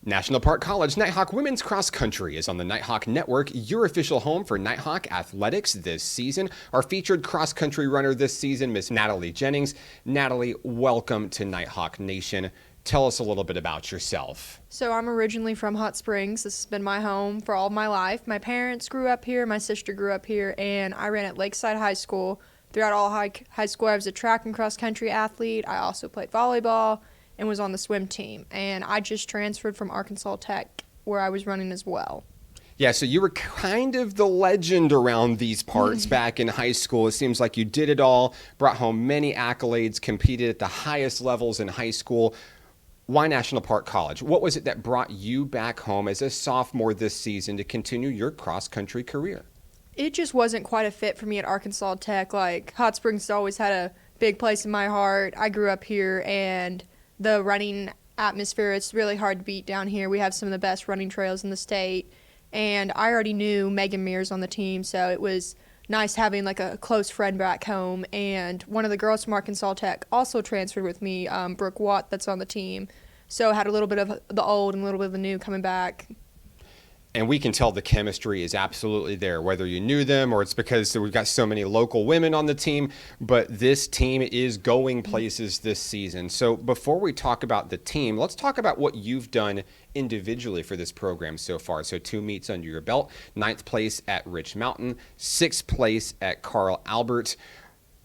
National Park College Nighthawk Women's Cross Country is on the Nighthawk Network, your official home for Nighthawk athletics this season. Our featured cross country runner this season, Miss Natalie Jennings. Natalie, welcome to Nighthawk Nation. Tell us a little bit about yourself. So I'm originally from Hot Springs. This has been my home for all of my life. My parents grew up here, my sister grew up here, and I ran at Lakeside High School. Throughout all high school, I was a track and cross country athlete. I also played volleyball and was on the swim team. And I just transferred from Arkansas Tech, where I was running as well. Yeah, so you were kind of the legend around these parts back in high school. It seems like you did it all, brought home many accolades, competed at the highest levels in high school. Why National Park College? What was it that brought you back home as a sophomore this season to continue your cross-country career? It just wasn't quite a fit for me at Arkansas Tech. Like, Hot Springs always had a big place in my heart. I grew up here, and the running atmosphere, it's really hard to beat down here. We have some of the best running trails in the state, and I already knew Megan Mears on the team, so it was nice having like a close friend back home. And one of the girls from Arkansas Tech also transferred with me, Brooke Watt, that's on the team. So I had a little bit of the old and a little bit of the new coming back. And we can tell the chemistry is absolutely there, whether you knew them or it's because we've got so many local women on the team. But this team is going places this season. So before we talk about the team, let's talk about what you've done individually for this program so far. So 2 meets under your belt, 9th place at Rich Mountain, 6th place at Carl Albert.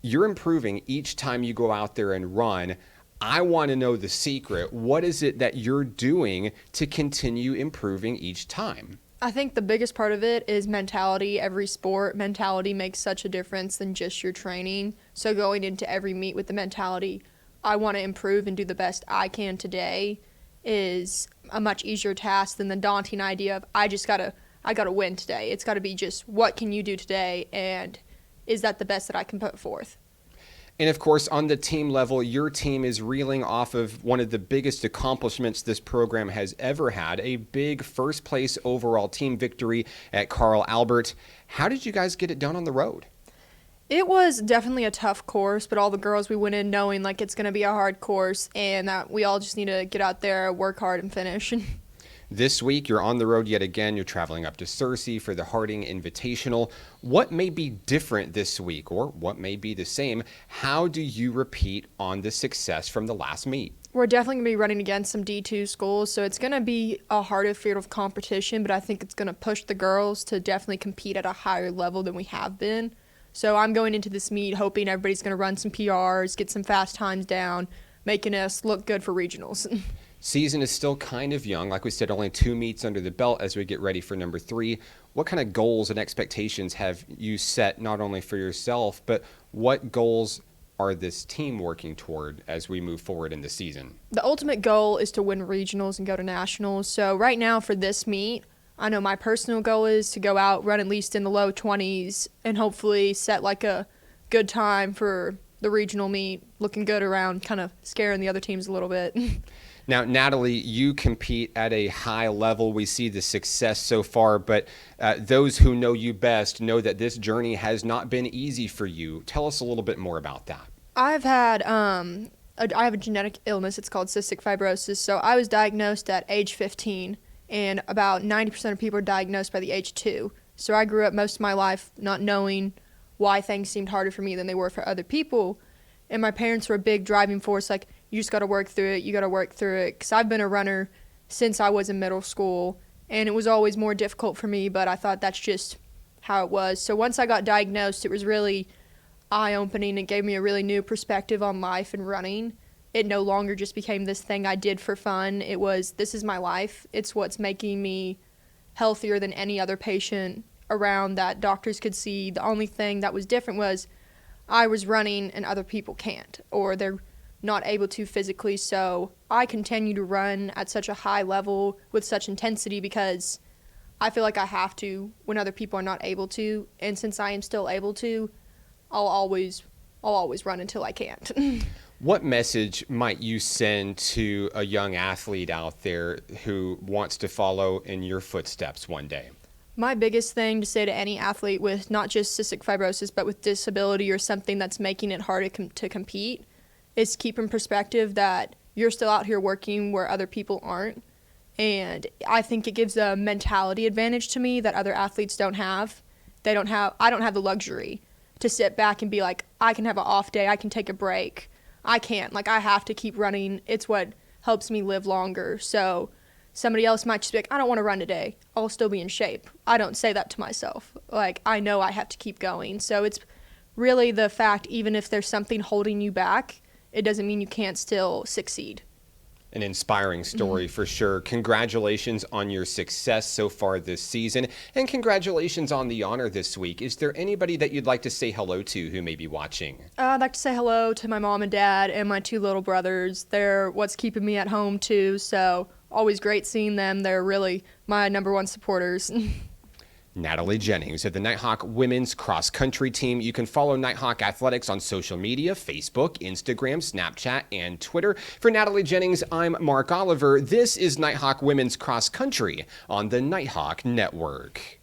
You're improving each time you go out there and run. I want to know the secret. What is it that you're doing to continue improving each time? I think the biggest part of it is mentality. Every sport, mentality makes such a difference than just your training. So going into every meet with the mentality, I want to improve and do the best I can today, is a much easier task than the daunting idea of I gotta win today. It's got to be just what can you do today, and is that the best that I can put forth? And of course, on the team level, your team is reeling off of one of the biggest accomplishments this program has ever had, a big first place overall team victory at Carl Albert. How did you guys get it done on the road? It was definitely a tough course, but all the girls, we went in knowing like it's going to be a hard course and that we all just need to get out there, work hard, and finish. This week, you're on the road yet again. You're traveling up to Searcy for the Harding Invitational. What may be different this week, or what may be the same? How do you repeat on the success from the last meet? We're definitely going to be running against some D2 schools, so it's going to be a harder field of competition, but I think it's going to push the girls to definitely compete at a higher level than we have been. So I'm going into this meet hoping everybody's going to run some PRs, get some fast times down, making us look good for regionals. Season is still kind of young. Like we said, only 2 meets under the belt as we get ready for number 3. What kind of goals and expectations have you set, not only for yourself, but what goals are this team working toward as we move forward in the season? The ultimate goal is to win regionals and go to nationals. So right now for this meet, I know my personal goal is to go out, run at least in the low 20s, and hopefully set like a good time for the regional meet, looking good around, kind of scaring the other teams a little bit. Now, Natalie, you compete at a high level. We see the success so far, but those who know you best know that this journey has not been easy for you. Tell us a little bit more about that. I've had I have a genetic illness. It's called cystic fibrosis. So I was diagnosed at age 15, and about 90% of people are diagnosed by the age 2. So I grew up most of my life not knowing why things seemed harder for me than they were for other people. And my parents were a big driving force, like, you just got to work through it, you got to work through it. Because I've been a runner since I was in middle school, and it was always more difficult for me, but I thought that's just how it was. So once I got diagnosed, it was really eye-opening. It gave me a really new perspective on life and running. It no longer just became this thing I did for fun. It was, this is my life. It's what's making me healthier than any other patient around that doctors could see. The only thing that was different was I was running and other people can't, or they're not able to physically. So I continue to run at such a high level with such intensity because I feel like I have to when other people are not able to. And since I am still able to, I'll always run until I can't. What message might you send to a young athlete out there who wants to follow in your footsteps one day? My biggest thing to say to any athlete with not just cystic fibrosis, but with disability or something that's making it harder to compete, is keep in perspective that you're still out here working where other people aren't. And I think it gives a mentality advantage to me that other athletes don't have. I don't have the luxury to sit back and be like, I can have an off day, I can take a break. I can't. Like, I have to keep running. It's what helps me live longer. So somebody else might just be like, I don't want to run today. I'll still be in shape. I don't say that to myself. Like, I know I have to keep going. So it's really the fact, even if there's something holding you back, it doesn't mean you can't still succeed. An inspiring story for sure. Congratulations on your success so far this season, and congratulations on the honor this week. Is there anybody that you'd like to say hello to who may be watching? I'd like to say hello to my mom and dad and my 2 little brothers. They're what's keeping me at home too, so always great seeing them. They're really my number 1 supporters. Natalie Jennings of the Nighthawk women's cross country team. You can follow Nighthawk Athletics on social media, Facebook, Instagram, Snapchat, and Twitter. For Natalie Jennings, I'm Mark Oliver. This is Nighthawk women's cross country on the Nighthawk Network.